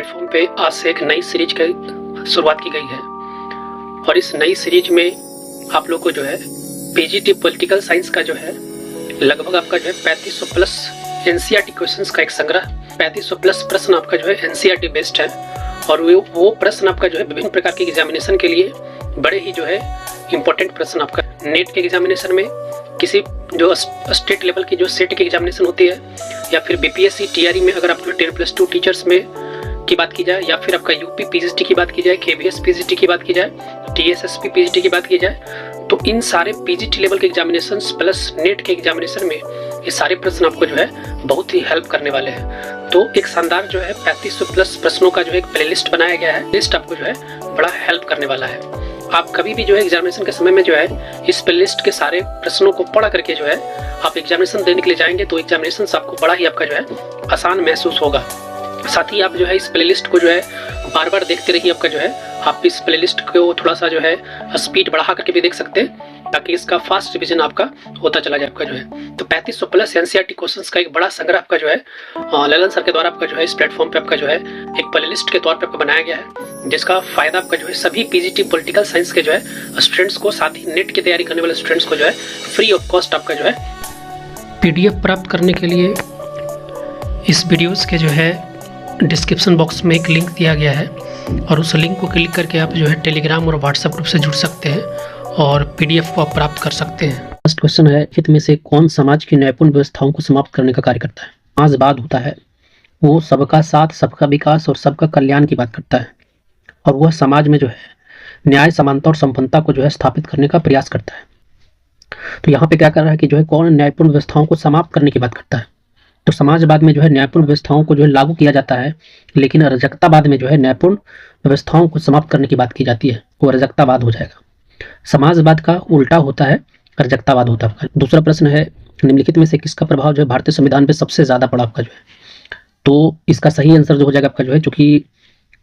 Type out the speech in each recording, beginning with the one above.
Platform पे आज से एक नई सीरीज की शुरुआत की गई है और इस नई सीरीज में आप लोग को जो है पीजीटी पॉलिटिकल साइंस का जो है लगभग आपका जो है 3500 प्लस एनसीईआरटी क्वेश्चंस का एक संग्रह 3500 प्लस प्रश्न आपका जो है एनसीईआरटी बेस्ड है और वो प्रश्न आपका जो है विभिन्न प्रकार के एग्जामिनेशन के लिए बड़े ही जो है इम्पोर्टेंट प्रश्न आपका नेट के एग्जामिनेशन में, किसी जो स्टेट लेवल की जो सेट की एग्जामिनेशन होती है, या फिर बीपीएससी टीआरई में अगर आपको 10+2 टीचर्स में की बात की जाए, या फिर आपका यूपी पीजीटी की बात की जाए, केवीएस पीजीटी की बात की जाए, टीएसएसपी पीजीटी की बात की जाए, तो इन सारे पीजीटी लेवल के एग्जामिनेशन प्लस नेट के एग्जामिनेशन में ये सारे प्रश्न आपको जो है बहुत ही हेल्प करने वाले हैं। तो एक शानदार जो है 3500 प्लस प्रश्नों का जो है एक प्लेलिस्ट बनाया गया है। लिस्ट आपको जो है बड़ा हेल्प करने वाला है। आप कभी भी जो है एग्जामिनेशन के समय में जो है इस प्लेलिस्ट के सारे प्रश्नों को पढ़ करके जो है आप एग्जामिनेशन देने के लिए जाएंगे तो एग्जामिनेशन आपको बड़ा ही आपका जो है आसान महसूस होगा। साथ ही आप जो है इस प्लेलिस्ट को जो है बार बार देखते रहिए। आपका जो है आप इस प्लेलिस्ट को थोड़ा सा जो है स्पीड बढ़ा करके भी देख सकते हैं ताकि इसका फास्ट रिवीजन आपका होता चला जाए। आपका जो है तो 3500 प्लस एनसीईआरटी क्वेश्चंस का एक बड़ा संग्रह आपका जो है ललन सर के द्वारा आपका जो है इस प्लेटफॉर्म पे आपका जो है एक प्लेलिस्ट के तौर पे आपको बनाया गया है, जिसका फायदा आपका जो है सभी पीजीटी पॉलिटिकल साइंस के जो है स्टूडेंट्स को, साथ ही नेट की तैयारी करने वाले स्टूडेंट्स को जो है फ्री ऑफ कॉस्ट आपका जो है पीडीएफ प्राप्त करने के लिए इस वीडियोस के जो है डिस्क्रिप्शन बॉक्स में एक लिंक दिया गया है और उस लिंक को क्लिक करके आप जो है टेलीग्राम और व्हाट्सएप ग्रुप से जुड़ सकते हैं और पीडीएफ को आप प्राप्त कर सकते हैं। फर्स्ट क्वेश्चन है, हित में से कौन समाज की न्यायपूर्ण व्यवस्थाओं को समाप्त करने का कार्य करता है? समाजवाद होता है, वो सबका साथ, सबका विकास और सबका कल्याण की बात करता है और वह समाज में जो है न्याय, समानता और संपन्नता को जो है स्थापित करने का प्रयास करता है। तो यहाँ पे क्या कर रहा है कि जो है कौन न्यायपूर्ण व्यवस्थाओं को समाप्त करने की बात करता है? तो समाजवाद में जो है न्यायपूर्ण व्यवस्थाओं को जो है लागू किया जाता है, लेकिन अराजकतावाद में जो है न्यायपूर्ण व्यवस्थाओं को समाप्त करने की बात की जाती है, वो अराजकतावाद हो जाएगा। समाजवाद का उल्टा होता है अराजकतावाद होता है। दूसरा प्रश्न है, निम्नलिखित में से किसका प्रभाव जो है भारतीय संविधान पे सबसे ज्यादा पड़ा आपका जो है? तो इसका सही आंसर जो हो जाएगा आपका जो है, चूंकि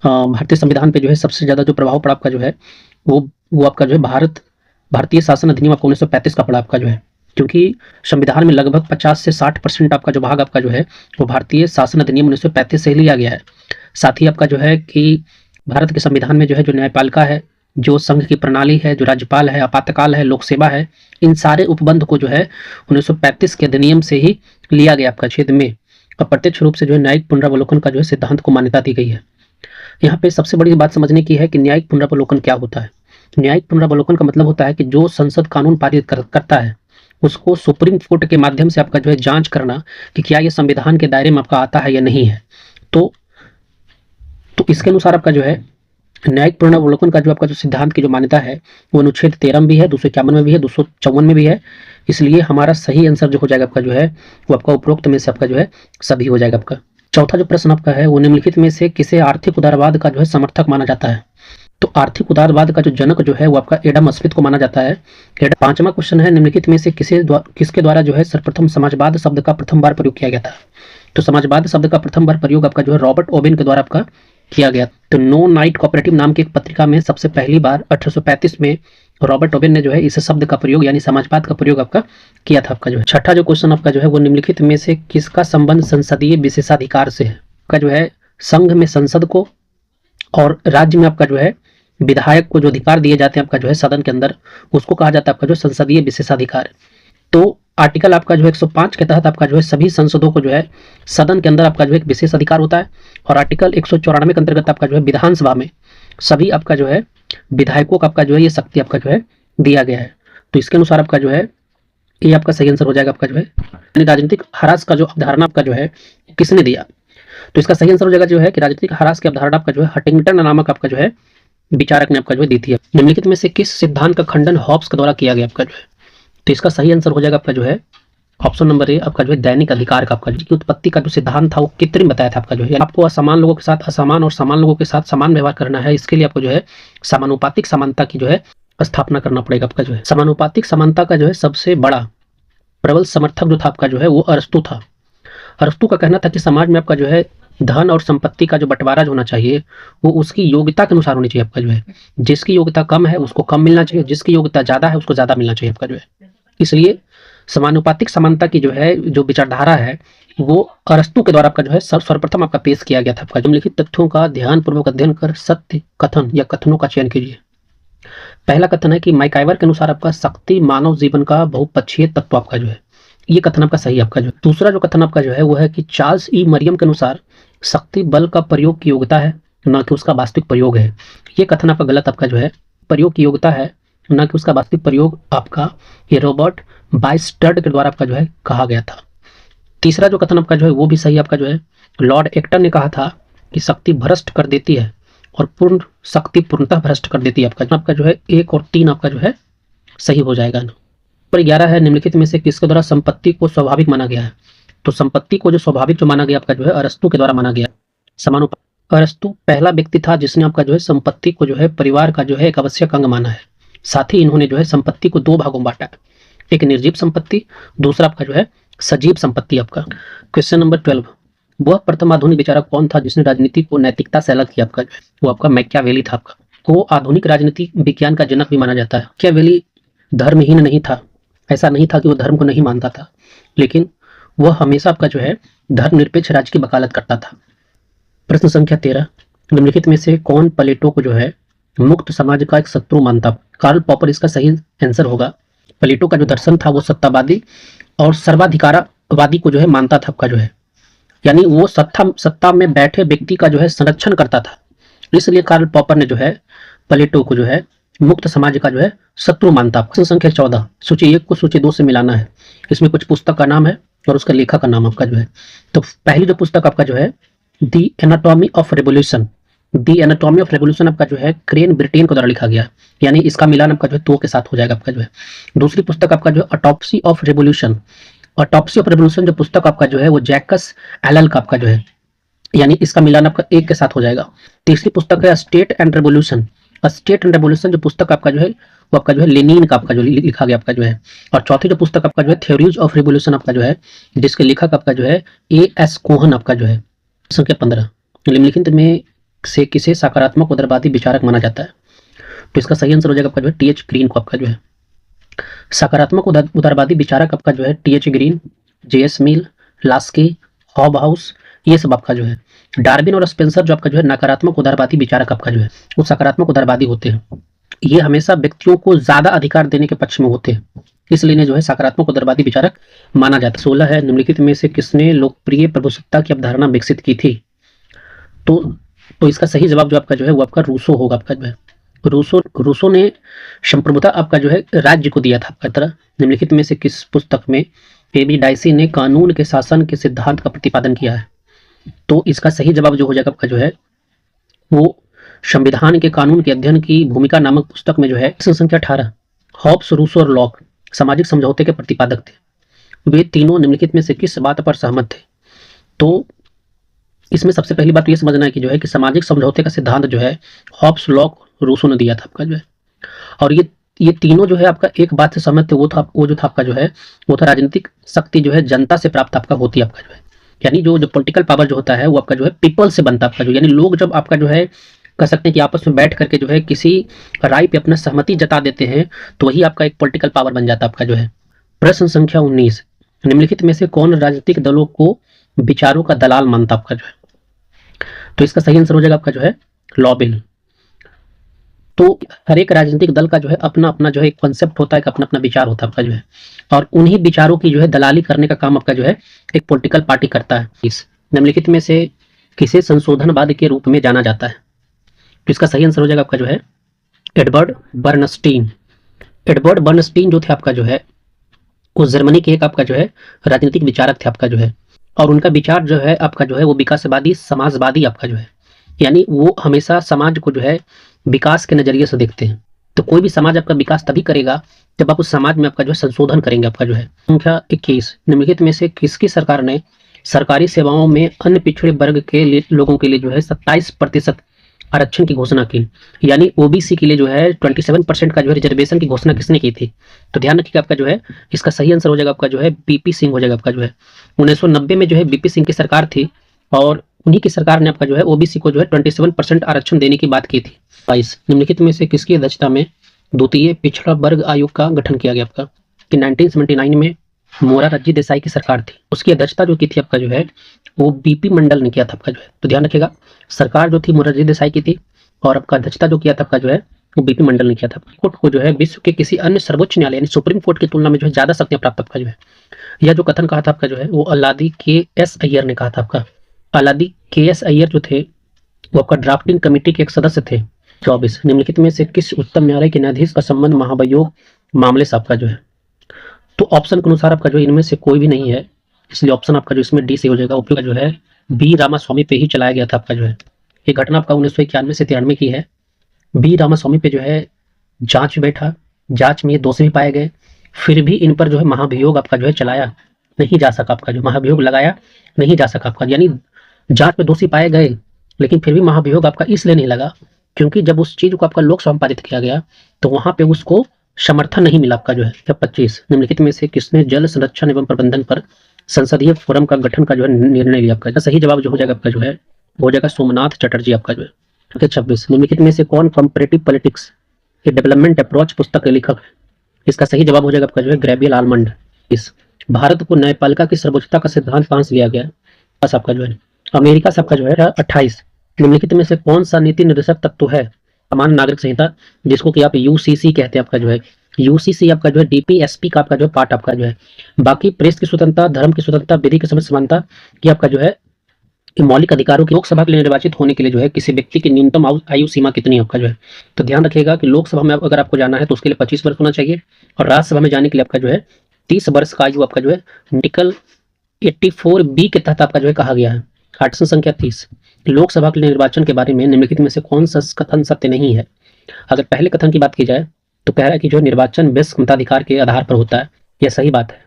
भारतीय संविधान पे जो है सबसे ज्यादा जो प्रभाव पड़ा आपका जो है वो आपका जो है भारतीय शासन अधिनियम आपका 1935 का पड़ा आपका जो है, क्योंकि संविधान में लगभग 50 से 60% आपका जो भाग आपका जो है वो भारतीय शासन अधिनियम 1935 से लिया गया है। साथ ही आपका जो है कि भारत के संविधान में जो है जो न्यायपालिका है, जो संघ की प्रणाली है, जो राज्यपाल है, आपातकाल है, लोक सेवा है, इन सारे उपबंध को जो है 1935 के अधिनियम से ही लिया गया आपका क्षेत्र में। और प्रत्यक्ष रूप से जो है न्यायिक पुनरावलोकन का जो है सिद्धांत को मान्यता दी गई है। यहाँ पे सबसे बड़ी बात समझने की है कि न्यायिक पुनरावलोकन क्या होता है। न्यायिक पुनरावलोकन का मतलब होता है कि जो संसद कानून पारित करता है उसको सुप्रीम कोर्ट के माध्यम से आपका जो है जांच करना कि क्या ये संविधान के दायरे में आपका आता है या नहीं है। तो इसके अनुसार आपका जो है न्यायिक पुनरावलोकन का जो आपका जो सिद्धांत की जो मान्यता है वो अनुच्छेद 13 में भी है, 251 में भी है, 254 में भी है। इसलिए हमारा सही आंसर जो हो जाएगा आपका जो है वो आपका उपरोक्त में से आपका जो है सभी हो जाएगा आपका। चौथा जो प्रश्न आपका है, वो निम्नलिखित में से किसे आर्थिक उदारवाद का जो है समर्थक माना जाता है? तो आर्थिक उदारवाद का जो जनक जो है वो आपका एडम स्मिथ को माना जाता है। पांचवा क्वेश्चन है, निम्नलिखित में से किसके द्वारा जो है सर्वप्रथम समाजवाद शब्द का प्रथम बार प्रयोग किया गया था? तो समाजवाद शब्द का प्रथम बार प्रयोग आपका जो है रॉबर्ट ओवेन के द्वारा आपका किया गया। तो नो नाइट कोऑपरेटिव नाम की एक पत्रिका में सबसे पहली बार 1835 में रॉबर्ट ओवेन ने जो है इस शब्द का प्रयोग यानी समाजवाद का प्रयोग आपका किया था आपका जो है। छठा जो क्वेश्चन आपका जो है वो निम्नलिखित में से किसका संबंध संसदीय विशेषाधिकार से है? का जो है संघ में संसद को और राज्य में आपका जो है विधायक को जो अधिकार दिए जाते हैं आपका जो है सदन के अंदर, उसको कहा जाता है आपका जो संसदीय विशेषाधिकार। तो आर्टिकल आपका जो 105 के तहत आपका जो है सभी संसदों को जो है सदन के अंदर आपका जो है एक विशेष अधिकार होता है और आर्टिकल 194 के अंतर्गत आपका जो है विधानसभा में सभी आपका जो है विधायकों का आपका जो है ये शक्ति आपका जो है दिया गया है। तो इसके अनुसार आपका जो है ये आपका सही आंसर हो जाएगा आपका जो है। राजनीतिक हरास का जो अवधारणा आपका जो है किसने दिया? तो इसका सही आंसर हो जाएगा जो है कि राजनीतिक हरास की अवधारणा आपका जो है हंटिंगटन नामक आपका जो है विचारक ने आपका जो है दी थी। निम्नलिखित में से किस सिद्धांत का खंडन हॉब्स के द्वारा किया गया आपका जो है? तो इसका सही आंसर हो जाएगा आपका जो है ऑप्शन नंबर ए आपका जो है दैनिक अधिकार का आपका जिसकी उत्पत्ति का जो सिद्धांत था वो कृत्रिम बताया था आपका जो है। आपको असमान लोगों के साथ असमान और समान लोगों के साथ समान व्यवहार करना है, इसके लिए आपको जो है समानुपातिक समानता की जो है स्थापना करना पड़ेगा आपका जो है। समानुपातिक समानता का जो है सबसे बड़ा प्रबल समर्थक जो था आपका जो है वो अरस्तु था। अरस्तु का कहना था कि समाज में आपका जो है धन और संपत्ति का जो बंटवारा होना चाहिए वो उसकी योग्यता के अनुसार होनी चाहिए आपका जो है। जिसकी योग्यता कम है उसको कम मिलना चाहिए, जिसकी योग्यता ज्यादा है उसको ज्यादा मिलना चाहिए आपका जो है। इसलिए समानुपातिक समानता की जो है जो विचारधारा है वो अरस्तु के द्वारा आपका जो है सर्वप्रथम आपका पेश किया गया था। आपका निम्नलिखित तथ्यों का ध्यानपूर्वक अध्ययन कर सत्य कथन या कथनों का चयन कीजिए। पहला कथन है कि मैकाइवर के अनुसार आपका शक्ति मानव जीवन का बहुपक्षीय तत्व आपका जो है, ये कथन आपका सही आपका जो। दूसरा जो कथन आपका जो है वो है कि चार्ल्स ई मरियम के अनुसार शक्ति बल का प्रयोग की योग्यता है, न कि उसका वास्तविक प्रयोग है। ये कथन आपका गलत आपका जो है, प्रयोग की योग्यता है न कि उसका वास्तविक प्रयोग आपका ये रॉबर्ट बाइस्टर्ड के द्वारा आपका जो है कहा गया था। तीसरा जो कथन आपका जो है वो भी सही आपका जो है, लॉर्ड एक्टन ने कहा था कि शक्ति भ्रष्ट कर देती है और पूर्ण शक्ति पूर्णतः भ्रष्ट कर देती है। आपका जो है 1 और 3 आपका जो है सही हो जाएगा। पर 11 है, निम्नलिखित में से किसके द्वारा संपत्ति को स्वाभाविक माना गया है? तो संपत्ति को जो स्वाभाविक जो माना गया आपका जो है अरस्तु के द्वारा माना गया। समानुपात, अरस्तु पहला व्यक्ति था जिसने आपका जो है संपत्ति को जो है परिवार का जो है एक आवश्यक अंग माना है। साथ ही इन्होंने जो है संपत्ति को 2 भागों में बांटा, एक निर्जीव संपत्ति, दूसरा आपका जो है सजीव संपत्ति। आपका क्वेश्चन नंबर 12, वह प्रथम आधुनिक विचारक कौन था जिसने राजनीति को नैतिकता से अलग किया? आपका वो आपका मैकियावेली था। आपका वो आधुनिक राजनीति विज्ञान का जनक भी माना जाता है। मैकियावेली धर्महीन नहीं था, ऐसा नहीं था कि वो धर्म को नहीं मानता था, लेकिन वह हमेशा आपका जो है धर्मनिरपेक्ष राज्य की वकालत करता था। प्रश्न संख्या 13, निम्नलिखित में से कौन प्लेटो को जो है मुक्त समाज का एक शत्रु मानता? कार्ल पॉपर इसका सही आंसर होगा। प्लेटो का जो दर्शन था वो सत्तावादी और सर्वाधिकारवादी को जो है मानता था। आपका जो है यानी वो सत्ता में बैठे व्यक्ति का जो है संरक्षण करता था, इसलिए कार्ल पॉपर ने जो है प्लेटो को जो है मुक्त समाज का जो है शत्रु मानता। प्रश्न संख्या 14, सूची 1 को सूची 2 से मिलाना है। इसमें कुछ पुस्तक का नाम है और उसका लेखक का नाम आपका जो है। तो पहली जो पुस्तक आपका जो है the anatomy of revolution, the anatomy of revolution आपका जो है क्रेन ब्रिटेन के द्वारा लिखा गया, यानी इसका मिलान आपका जो है 2 के साथ हो जाएगा आपका जो है। दूसरी पुस्तक आपका जो है autopsy of revolution, autopsy of revolution जो पुस्तक आपका जो है वो जैकस एलएल का आपका जो है, यानी इसका मिलान आपका 1 के साथ हो जाएगा। तीसरी पुस्तक है state and revolution, state and revolution जो पुस्तक आपका जो है वो आपका जो है लेनिन का आपका जो लिखा गया आपका जो है। और चौथी जो पुस्तक आपका जो है थ्योरीज ऑफ रेवोल्यूशन आपका जो है, जिसके लेखक आपका जो है A.S. कोहन आपका जो है। संख्या 15, निम्नलिखित में से किसे सकारात्मक उदारवादी विचारक माना जाता है? तो इसका सही आंसर हो जाएगा आपका जो है T.H. ग्रीन को आपका जो है। सकारात्मक उदारवादी विचारक आपका जो है T.H. Green, J.S. मिल, लास्की, हॉबहाउस, ये सब आपका जो है। डार्विन और स्पेंसर जो आपका जो है नकारात्मक उदारवादी विचारक आपका जो है वो सकारात्मक उदारवादी होते हैं। ये हमेशा व्यक्तियों को ज्यादा अधिकार देने के पक्ष में होते हैं, इसलिए इन्हें जो है सकारात्मक उदारवादी विचारक माना जाता है। 16 है, निम्नलिखित में से किसने लोकप्रिय प्रभुसत्ता की अवधारणा विकसित की थी? तो इसका सही जवाब जो आपका जो है वो आपका रूसो होगा। आपका जो है रूसो ने संप्रभुता आपका जो है राज्य को दिया था आपका तरह। निम्नलिखित में से किस पुस्तक में A.B. डाइसी ने कानून के शासन के सिद्धांत का प्रतिपादन किया है? तो इसका सही जवाब जो हो जाएगा आपका जो है वो संविधान के कानून के अध्ययन की भूमिका नामक पुस्तक में जो है। संख्या 18, हॉब्स, रूसो और लॉक सामाजिक समझौते के प्रतिपादक थे। वे तीनों निम्नलिखित में से किस बात पर सहमत थे? तो इसमें सबसे पहली बात तो ये समझना है कि जो है कि सामाजिक समझौते का सिद्धांत जो है हॉब्स, लॉक, रूसो ने दिया था आपका जो है। और ये तीनों जो है आपका एक बात से सहमत थे, वो जो था आपका जो है वो था राजनीतिक शक्ति जो है जनता से प्राप्त आपका होती है आपका जो है, यानी जो पॉलिटिकल पावर जो होता है वो आपका जो है पीपल से बनता है आपका जो, यानी लोग जब आपका जो है कह सकते हैं कि आपस में बैठ करके जो है किसी राय पे अपना सहमति जता देते हैं तो वही आपका एक पॉलिटिकल पावर बन जाता है आपका जो है। प्रश्न संख्या 19, निम्नलिखित में से कौन राजनीतिक दलों को विचारों का दलाल मानता आपका जो है? तो इसका सही आंसर हो जाएगा आपका जो है लॉबिल। तो हर एक राजनीतिक दल का जो है अपना अपना जो है एक कॉन्सेप्ट होता है, अपना अपना विचार होता है आपका जो है, और उन्हीं विचारों की जो है दलाली करने का काम आपका जो है एक पॉलिटिकल पार्टी करता है। इस निम्नलिखित में से किसे संशोधनवाद के रूप में जाना जाता है? तो इसका सही आंसर हो जाएगा आपका जो है एडवर्ड बर्नस्टीन। एडवर्ड बर्नस्टीन जो थे आपका जो है वो जर्मनी के एक आपका जो है राजनीतिक विचारक थे आपका जो है, और उनका विचार जो है आपका जो है वो विकासवादी समाजवादी आपका जो है, यानी वो हमेशा समाज को जो है विकास के नजरिए से देखते हैं। तो कोई भी समाज आपका विकास तभी करेगा जब आप उस समाज में आपका जो है संशोधन करेंगे आपका जो है। संख्या 21, निम्नलिखित में से किसकी सरकार ने सरकारी सेवाओं में अन्य पिछड़े वर्ग के लोगों के लिए जो है 27% आरक्षण की घोषणा की, यानी ओबीसी के लिए जो है 27% का जो है रिजर्वेशन की घोषणा किसने की थी? तो ध्यान रखिएगा आपका जो है इसका सही आंसर हो जाएगा आपका जो है बीपी सिंह हो जाएगा आपका जो है। 1990 में जो है बीपी सिंह की सरकार थी और उन्हीं की सरकार ने आपका जो है ओबीसी को जो है 27% आरक्षण देने की बात की थी। 22, निम्नलिखित में से किसकी अध्यक्षता में द्वितीय पिछड़ा वर्ग आयोग का गठन किया गया आपका? कि 1979 में मोरारजी देसाई की सरकार थी, उसकी अध्यक्षता जो की थी आपका जो है वो बीपी मंडल ने किया था आपका जो है। तो ध्यान रखिएगा, सरकार जो थी मोरारजी देसाई की थी और आपका अध्यक्षता जो किया था आपका जो है वो बीपी मंडल ने किया था। कोर्ट को जो है विश्व के किसी अन्य सर्वोच्च न्यायालय यानी सुप्रीम कोर्ट की तुलना में जो है ज्यादा शक्तियां प्राप्त आपका जो है। यह जो कथन कहा था आपका जो है वो अलादी के एस अय्यर ने कहा था आपका। अलादी के एस अय्यर जो थे वो आपका ड्राफ्टिंग कमेटी के एक सदस्य थे। 24 निम्नलिखित में से किस उच्चतम न्यायालय के न्यायाधीश का संबंध महाभियोग मामले से आपका जो है। तो ऑप्शन के अनुसार आपका जो इनमें से कोई भी नहीं है, इसलिए ऑप्शन आपका जो इसमें डी से हो जाएगा। उपयोग जो है बी रामास्वामी पे ही चलाया गया था आपका जो है। ये घटना आपका 1991 से 93 की है। बी रामास्वामी पे जो है जांच बैठा, जांच में ये दोषी भी पाए गए, फिर भी इन पर जो है महाभियोग आपका जो है चलाया नहीं जा सका आपका जो महाभियोग लगाया नहीं जा सका आपका, यानी जांच में दोषी पाए गए लेकिन फिर भी महाभियोग आपका इसलिए नहीं लगा क्योंकि जब उस चीज को आपका लोकसभा में पारित किया गया तो वहां पे उसको समर्थन नहीं मिला आपका जो है। 25 निम्नलिखित में से किसने जल संरक्षण एवं प्रबंधन पर संसदीय फोरम का गठन का जो है निर्णय लिया आपका। सही जवाब जो हो जाएगा आपका जो है वो हो जाएगा सोमनाथ चटर्जी आपका जो है। ठीक है। 26 निम्नलिखित में से कौन कंपैरेटिव पॉलिटिक्स ए डेवलपमेंट अप्रोच पुस्तक के लेखक है। इसका सही जवाब हो जाएगा आपका जो है ग्रेबियल आलमंड। इस भारत को न्यायपालिका की सर्वोच्चता का सिद्धांत कहां से लिया गया है, बस आपका जो है अमेरिका से आपका जो है। 28 निम्नलिखित में से कौन सा नीति निर्देशक तत्व है सामान्य नागरिक संहिता जिसको कि आप यूसीसी कहते हैं आपका जो है। यूसीसी आपका जो है डीपीएसपी का आपका जो है पार्ट आपका जो है। बाकी प्रेस की स्वतंत्रता, धर्म की स्वतंत्रता, विधि की समानता की आपका जो है मौलिक अधिकारों की लोकसभा के लिए निर्वाचित होने के लिए जो है किसी व्यक्ति की न्यूनतम आयु सीमा कितनी है आपका जो है। तो ध्यान रखिएगा कि लोकसभा में अगर आपको जाना है तो उसके लिए 25 वर्ष होना चाहिए और राज्यसभा में जाने के लिए आपका जो है 30 वर्ष का आयु आपका जो है आर्टिकल 84B के तहत आपका जो है कहा गया है। आसन संख्या 30 लोकसभा के लिए निर्वाचन के बारे में निम्नलिखित में से कौन सा कथन सत्य नहीं है। अगर पहले कथन की बात की जाए तो कह रहा है कि जो निर्वाचन व्यस्क मताधिकार के आधार पर होता है, यह सही बात है।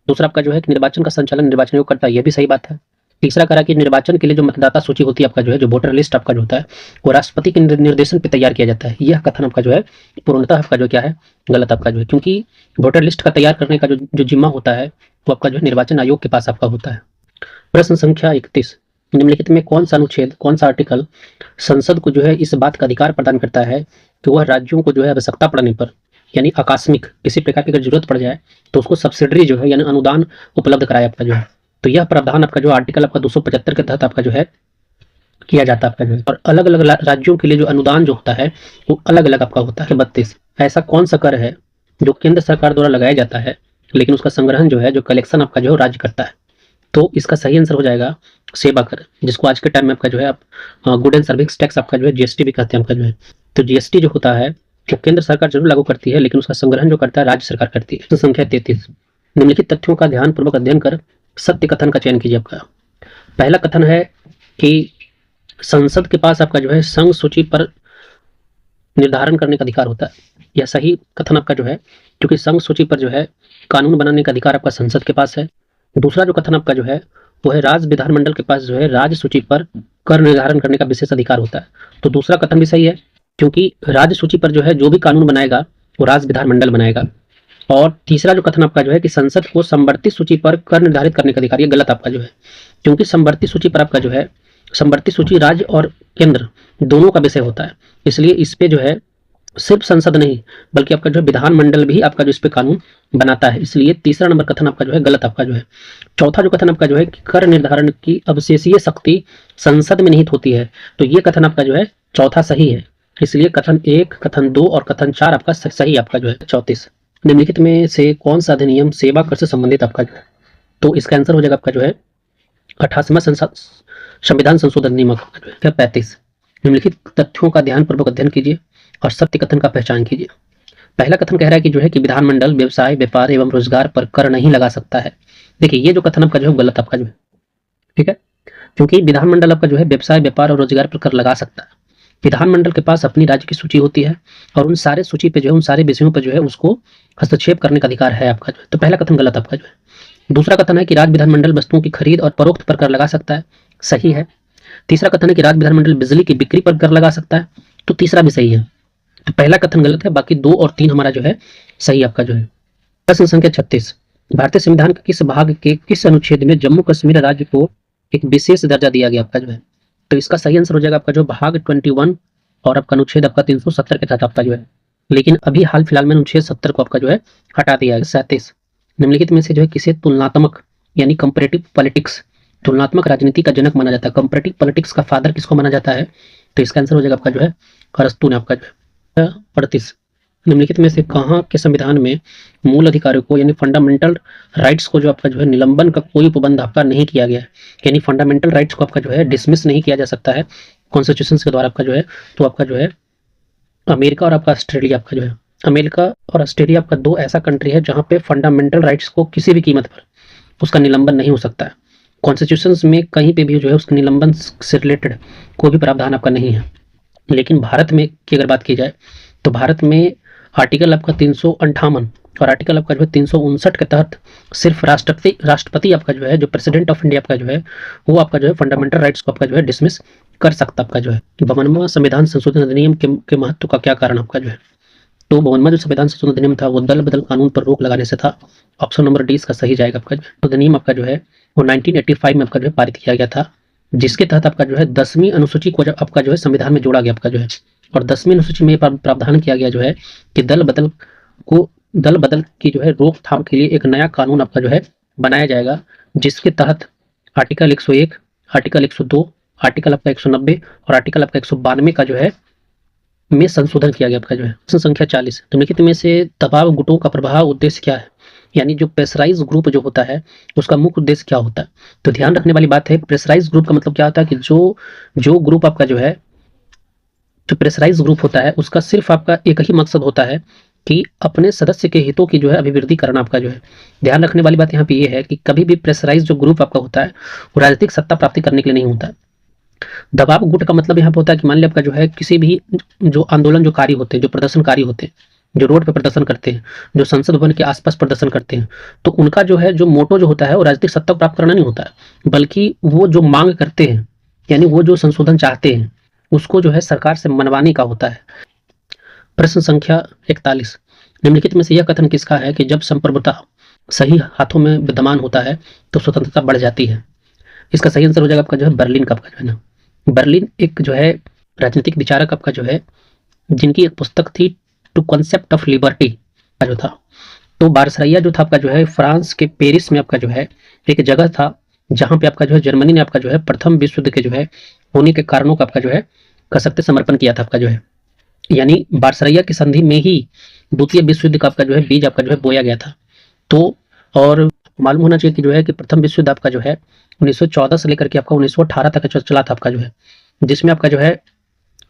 दूसरा आपका जो है कि निर्वाचन का संचालन निर्वाचन आयोग करता है, यह भी सही बात है। तीसरा कह रहा है कि निर्वाचन के लिए जो मतदाता सूची होती है आपका जो है, जो वोटर लिस्ट आपका जो होता है वो राष्ट्रपति के निर्देशन पर तैयार किया जाता है। यह कथन आपका जो है पूर्णतः आपका जो क्या है गलत आपका जो है, क्योंकि वोटर लिस्ट का तैयार करने का जो जिम्मा होता है वो आपका जो है निर्वाचन आयोग के पास आपका होता है। प्रश्न संख्या 31 निम्नलिखित में कौन सा अनुच्छेद, कौन सा आर्टिकल संसद को जो है इस बात का अधिकार प्रदान करता है कि वह राज्यों को जो है आवश्यकता पड़ने पर यानी आकस्मिक किसी प्रकार की अगर जरूरत पड़ जाए तो उसको सब्सिडरी जो है यानी अनुदान उपलब्ध कराए आपका जो है। तो यह प्रावधान आपका जो आर्टिकल आपका 275 के तहत आपका जो है किया जाता है आपका जो है। और अलग अलग राज्यों के लिए जो अनुदान जो होता है वो अलग अलग आपका होता है। 32 ऐसा कौन सा कर है जो केंद्र सरकार द्वारा लगाया जाता है लेकिन उसका संग्रहण जो है जो कलेक्शन आपका जो है राज्य करता है। तो इसका सही आंसर हो जाएगा सेवा कर, जिसको आज के टाइम में आपका जो है आप गुड एंड सर्विस टैक्स आपका जो है जीएसटी भी कहते हैं आपका जो है। तो जीएसटी जो होता है वो केंद्र सरकार जरूर लागू करती है लेकिन उसका संग्रहण जो करता है राज्य सरकार करती है। तो संख्या 33 निम्नलिखित तथ्यों का ध्यानपूर्वक अध्ययन कर सत्य कथन का चयन कीजिए। आपका पहला कथन है कि संसद के पास आपका जो है संघ सूची पर निर्धारण करने का अधिकार होता है। यह सही कथन आपका जो है क्योंकि संघ सूची पर जो है कानून बनाने का अधिकार आपका संसद के पास है। दूसरा जो कथन आपका जो है वो है राज्य विधानमंडल के पास जो है राज्य सूची पर कर निर्धारण करने का विशेष अधिकार होता है। तो दूसरा कथन भी सही है क्योंकि राज्य सूची पर जो है जो भी कानून बनाएगा वो राज्य विधानमंडल बनाएगा। और तीसरा जो कथन आपका जो है कि संसद को समवर्ती सूची पर कर निर्धारित करने का अधिकार, ये गलत आपका जो है क्योंकि समवर्ती सूची पर आपका जो है समवर्ती सूची राज्य और केंद्र दोनों का विषय होता है, इसलिए इस पे जो है सिर्फ संसद नहीं बल्कि आपका जो है विधानमंडल भी आपका जो इस पे कानून बनाता है, इसलिए तीसरा नंबर कथन आपका जो है गलत आपका जो है। चौथा जो कथन आपका जो है कि कर निर्धारण की अवशेषीय शक्ति संसद में निहित होती है, तो ये कथन आपका जो है चौथा सही है, इसलिए कथन 1, कथन 2 और कथन 4 आपका सही आपका जो है। 34 निम्नलिखित में से कौन सा अधिनियम सेवा कर से संबंधित आपका जो है, तो इसका आंसर हो जाएगा आपका जो है 88वां संविधान संशोधन नियम आपका जो है। 35 निम्नलिखित तथ्यों का ध्यानपूर्वक अध्ययन कीजिए और सत्य कथन का पहचान कीजिए। पहला कथन कह रहा है कि जो है कि विधानमंडल व्यवसाय, व्यापार एवं रोजगार पर कर नहीं लगा सकता है। देखिए ये जो कथन आपका जो है गलत आपका जो है, ठीक है, क्योंकि विधानमंडल आपका जो है व्यवसाय, व्यापार और रोजगार पर कर लगा सकता है। विधानमंडल के पास अपनी राज्य की सूची होती है और उन सारे सूची पे जो है उन सारे विषयों पर जो है उसको हस्तक्षेप करने का अधिकार है आपका जो है। तो पहला कथन गलत आपका जो है। दूसरा कथन है कि राज्य विधानमंडल वस्तुओं की खरीद और परोक्त पर कर लगा सकता है, सही है। तीसरा कथन है कि राज्य विधानमंडल बिजली की बिक्री पर कर लगा सकता है, तो तीसरा भी सही है। तो पहला कथन गलत है, बाकी 2 और 3 हमारा जो है सही आपका जो है। प्रश्न संख्या 36 भारतीय संविधान के किस भाग के किस अनुच्छेद में जम्मू कश्मीर राज्य को एक विशेष दर्जा दिया गया आपका जो है, तो इसका सही आंसर हो जाएगा आपका जो भाग 21 और आपका अनुच्छेद आपका 370 के तहत आपका जो है। लेकिन अभी हाल फिलहाल में अनुच्छेद 70 को आपका जो है हटा दिया है। 37 निम्नलिखित में से जो है किसे तुलनात्मक यानी कंपैरेटिव पॉलिटिक्स, तुलनात्मक राजनीति का जनक माना जाता है? कंपैरेटिव पॉलिटिक्स का फादर किसको माना जाता है? तो इसका आंसर हो जाएगा आपका जो है अरस्तु ने आपका जो है। 38, निम्नलिखित में से कहाँ के संविधान में मूल अधिकारों को यानी फंडामेंटल राइट्स को जो आपका जो है निलंबन का कोई उपबंध आपका नहीं किया गया है, यानी फंडामेंटल राइट्स को आपका जो है डिसमिस नहीं किया जा सकता है कॉन्स्टिट्यूशन के द्वारा आपका जो है? तो आपका जो है अमेरिका और आपका ऑस्ट्रेलिया आपका जो है, अमेरिका और ऑस्ट्रेलिया आपका दो ऐसा कंट्री है जहां पे फंडामेंटल राइट्स को किसी भी कीमत पर उसका निलंबन नहीं हो सकता है। कॉन्स्टिट्यूशन में कहीं पे भी जो है उसके निलंबन से रिलेटेड कोई भी प्रावधान आपका नहीं है। लेकिन भारत में की अगर बात की जाए तो भारत में आर्टिकल आपका 358 और आर्टिकल आपका जो है 359 के तहत सिर्फ राष्ट्रपति आपका जो है, जो प्रेसिडेंट ऑफ इंडिया आपका जो है, वो आपका जो है फंडामेंटल राइट्स को आपका जो है डिसमिस कर सकता आपका जो है। 52वां संविधान संशोधन अधिनियम के महत्व का क्या कारण आपका जो है? तो 52वां जो संविधान संशोधन अधिनियम था वो दल बदल कानून पर रोक लगाने से था। ऑप्शन नंबर डी इसका सही जाएगा आपका। जो अधिनियम आपका जो है वो 1985 में आपका जो है पारित किया गया था, जिसके तहत आपका जो है 10वीं अनुसूची को आपका जो है संविधान में जोड़ा गया आपका जो है। और 10वीं अनुसूची में प्रावधान किया गया जो है कि दल बदल की जो है रोकथाम के लिए एक नया कानून आपका जो है बनाया जाएगा, जिसके तहत आर्टिकल 101, आर्टिकल 102, आर्टिकल आपका 190 और आर्टिकल आपका 192 का जो है में संशोधन किया गया आपका जो है। प्रश्न संख्या 40, निम्नलिखित में से दबाव गुटों का प्रभाव उद्देश्य क्या है? यानी जो प्रेशराइज ग्रुप जो होता है उसका मुख्य उद्देश्य क्या होता है? तो ध्यान रखने वाली बात है, प्रेशराइज ग्रुप का मतलब क्या होता है कि जो ग्रुप आपका जो है, जो प्रेशराइज ग्रुप होता है उसका सिर्फ आपका एक ही मकसद होता है कि अपने सदस्य के हितों की जो है अभिवृद्धि करना आपका जो है। ध्यान रखने वाली बात यहाँ पे ये है कि कभी भी प्रेशराइज जो ग्रुप आपका होता है वो राजनीतिक सत्ता प्राप्ति करने के लिए नहीं होता है। दबाव गुट का मतलब यहाँ पे होता है कि मान लिया आपका जो है किसी भी जो आंदोलन जो कार्य होते हैं, जो प्रदर्शनकारी होते हैं, जो रोड पे प्रदर्शन करते हैं, जो संसद भवन के आसपास प्रदर्शन करते हैं, तो उनका जो है जो मोटो जो होता है वो राजनीतिक सत्ता प्राप्त करना नहीं होता है, बल्कि वो जो मांग करते हैं यानी वो जो संशोधन चाहते हैं उसको जो है सरकार से मनवाने का होता है। प्रश्न संख्या 41, निम्नलिखित में से यह कथन किसका है कि जब संप्रभुता सही हाथों में विद्यमान होता है तो स्वतंत्रता बढ़ जाती है? इसका सही आंसर हो जाएगा आपका जो है बर्लिन का आपका जो है ना। बर्लिन एक जो है राजनीतिक विचारक आपका जो है, जिनकी एक पुस्तक थी टू कॉन्सेप्ट ऑफ लिबर्टी का जो था। तो बारसरैया जो था आपका जो है फ्रांस के पेरिस में आपका जो है एक जगह था जहां पे आपका जो है जर्मनी ने आपका जो है प्रथम विश्व युद्ध के जो है होने के कारणों का आपका जो है कसकते समर्पण किया था आपका जो है। यानी बारसरैया की संधि में ही द्वितीय विश्व युद्ध का आपका जो है बीज आपका जो है बोया गया था। तो और मालूम होना चाहिए कि जो है कि प्रथम विश्व युद्ध आपका जो है 1914 से लेकर के आपका 1918 तक चला था आपका जो है, जिसमें आपका जो है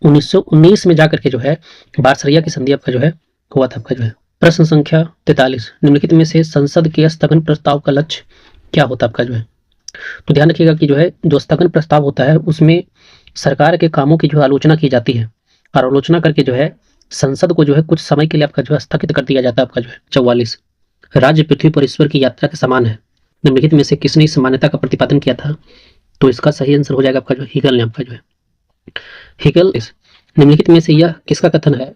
1919 में जाकर के जो है बारसरैया की संधि आपका जो है हुआ था आपका जो है। प्रश्न संख्या 43, निम्नलिखित में से संसद के स्थगन प्रस्ताव का लक्ष्य क्या होता है आपका जो है? तो ध्यान रखिएगा कि जो है जो स्थगन प्रस्ताव होता है उसमें सरकार के कामों की जो आलोचना की जाती है और आलोचना करके जो है संसद को जो है कुछ समय के लिए आपका जो है स्थगित कर दिया जाता है आपका जो है। 44, राज्य पृथ्वी पर ईश्वर की यात्रा के समान है, निम्नलिखित में से किसने इस मान्यता का प्रतिपादन किया था? तो इसका सही आंसर हो जाएगा आपका जो हीगल ने आपका जो है। हीगल, निम्नलिखित में से यह किसका कथन है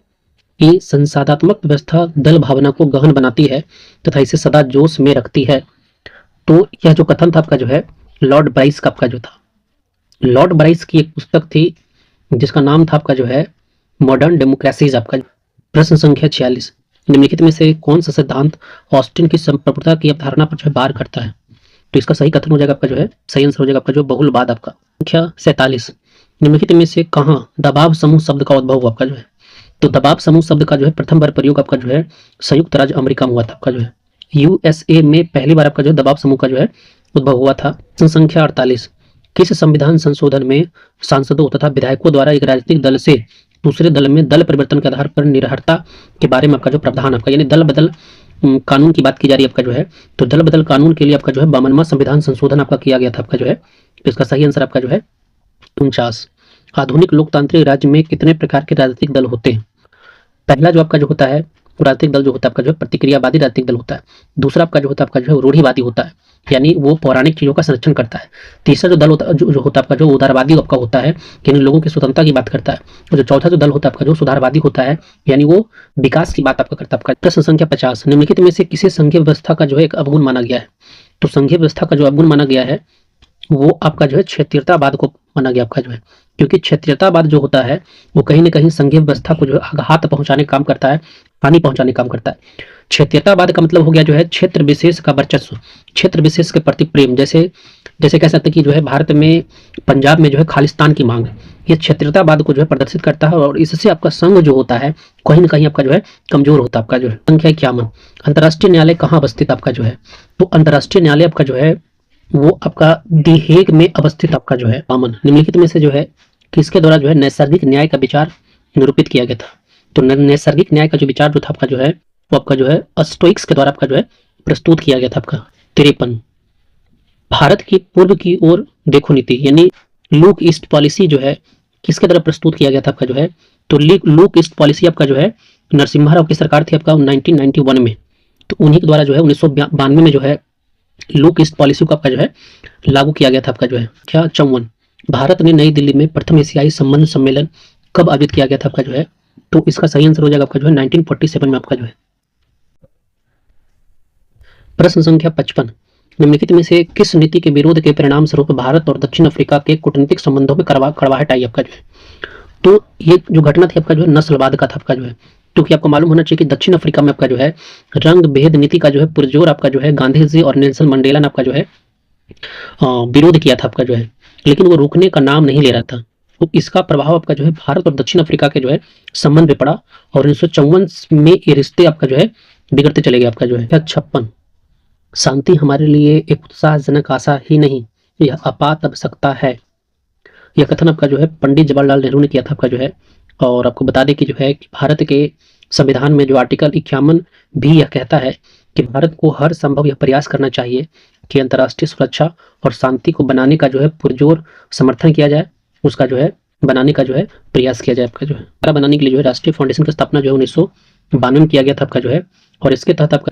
कि संसाधात्मक व्यवस्था दल भावना को गहन बनाती है तथा इसे सदा जोश में रखती है? तो यह जो कथन था आपका जो है लॉर्ड ब्राइस का आपका जो था। लॉर्ड ब्राइस की एक पुस्तक थी जिसका नाम था आपका जो है मॉडर्न डेमोक्रेसीज आपका। प्रश्न संख्या 46, निम्नलिखित में से कौन सा सिद्धांत ऑस्टिन की संप्रभुता की अवधारणा पर जो है बार करता है? तो इसका सही कथन हो जाएगा आपका जो है, सही आंसर हो जाएगा आपका जो बहुलवाद आपका। संख्या 47, निम्नलिखित में से कहाँ दबाव समूह शब्द का उद्भव हुआ आपका जो है? तो दबाव समूह शब्द का जो है प्रथम बार प्रयोग आपका जो है संयुक्त राज्य अमेरिका में हुआ था आपका जो है। यूएसए में पहली बार आपका जो दबाव समूह का जो है उद्भव हुआ था। संख्या 48, किस संविधान संशोधन में सांसदों तथा विधायकों द्वारा एक राजनीतिक दल से दूसरे दल में दल परिवर्तन के आधार पर निर्भरता के बारे में आपका जो प्रावधान आपका यानी दल बदल कानून की बात की जा रही है आपका जो है? तो दल बदल कानून के लिए आपका जो है 52वां संविधान संशोधन आपका किया गया था आपका जो है। तो इसका सही आंसर आपका जो है 49, आधुनिक लोकतांत्रिक राज्य में कितने प्रकार के राजनीतिक दल होते हैं? पहला जो आपका जो होता है राजनीतिक दल जो होता है आपका जो है प्रतिक्रियावादी राजनीतिक दल होता है। दूसरा आपका जो होता है आपका जो है रूढ़िवादी होता है, यानी वो पौराणिक चीजों का संरक्षण करता है। तीसरा जो दल होता है जो होता है आपका जो उदारवादी आपका होता है, यानी लोगों की स्वतंत्रता की बात करता है। और जो चौथा जो दल होता है आपका जो सुधारवादी होता है, यानी वो विकास की बात आपका करता है आपका। प्रश्न संख्या 50, निम्नलिखित में से किसे संघीय व्यवस्था का जो है एक अवगुण माना गया है? तो संघीय व्यवस्था का जो अवगुण माना गया है वो आपका जो है क्षेत्रीयतावाद को माना गया आपका जो है, क्योंकि क्षेत्रीयतावाद जो होता है वो कहीं ना कहीं संघीय व्यवस्था को जो है आघात पहुंचाने का काम करता है, हानि पहुंचाने का काम करता है। क्षेत्रीयतावाद का मतलब हो गया जो है क्षेत्र विशेष का वर्चस्व, क्षेत्र विशेष के प्रति प्रेम। जैसे जैसे कह सकते हैं कि जो है भारत में पंजाब में जो है खालिस्तान की मांग, ये क्षेत्रीयतावाद को जो है प्रदर्शित करता है और इससे आपका संघ जो होता है कहीं ना कहीं आपका जो है कमजोर होता है आपका जो है। संख्या 51, अंतर्राष्ट्रीय न्यायालय कहाँ अवस्थित आपका जो है, तो अंतर्राष्ट्रीय न्यायालय आपका जो है वो आपका दी हेग में अवस्थित आपका जो है। पामन, निम्नलिखित में से जो है किसके द्वारा जो है नैसर्गिक न्याय का विचार निरूपित किया गया था, तो नैसर्गिक न्याय का जो विचार जो था आपका जो है वो आपका जो है स्टोइक्स के द्वारा आपका जो है प्रस्तुत किया गया था आपका। 53, भारत की पूर्व की ओर देखो नीति यानी लुक ईस्ट पॉलिसी जो है किसके द्वारा प्रस्तुत किया गया था आपका जो है, तो लुक ईस्ट पॉलिसी आपका जो है नरसिम्हा राव की सरकार थी आपका 1991 में, तो उन्हीं के द्वारा जो है 1992 में जो है लुक ईस्ट पॉलिसी को आपका जो है लागू किया गया था आपका जो है। क्या 54, भारत ने नई दिल्ली में प्रथम एशियाई संबंध सम्मेलन कब आयोजित किया गया था आपका जो है, तो इसका सही आंसर हो जाएगा आपका जो है 1947 में आपका जो है। प्रश्न संख्या 55, निम्नलिखित में से किस नीति के विरोध के परिणाम स्वरूप भारत और दक्षिण अफ्रीका के कूटनीतिक संबंधों में कड़वाहट आई आपका जो है, तो ये जो घटना थी आपका जो है नस्लवाद का था आपका जो है, क्योंकि आपको मालूम होना चाहिए कि दक्षिण अफ्रीका में आपका जो है रंग भेद नीति का जो है पुरजोर आपका जो है गांधी जी और नेल्सन मंडेला ने आपका जो है विरोध किया था आपका जो है, लेकिन वो रुकने का नाम नहीं ले रहा था। तो इसका प्रभाव आपका जो है भारत और दक्षिण अफ्रीका के जो है संबंध में पड़ा और 1954 में ये रिश्ते आपका जो है बिगड़ते चले गए आपका जो है। 56, शांति हमारे लिए एक उत्साहजनक आशा ही नहीं, यह आपात आवश्यकता है। यह कथन आपका जो है पंडित जवाहरलाल नेहरू ने किया था आपका जो है, और आपको बता दें कि जो है भारत के संविधान में जो आर्टिकल 51 भी यह कहता है कि भारत को हर संभव यह प्रयास करना चाहिए कि अंतर्राष्ट्रीय सुरक्षा और शांति को बनाने का जो है पुरजोर समर्थन किया जाए, उसका जो है बनाने का जो है प्रयास किया जाए आपका जो है। बनाने के लिए जो है राष्ट्रीय फाउंडेशन की स्थापना जो है 1992 में किया गया था आपका जो है, और इसके तहत आपका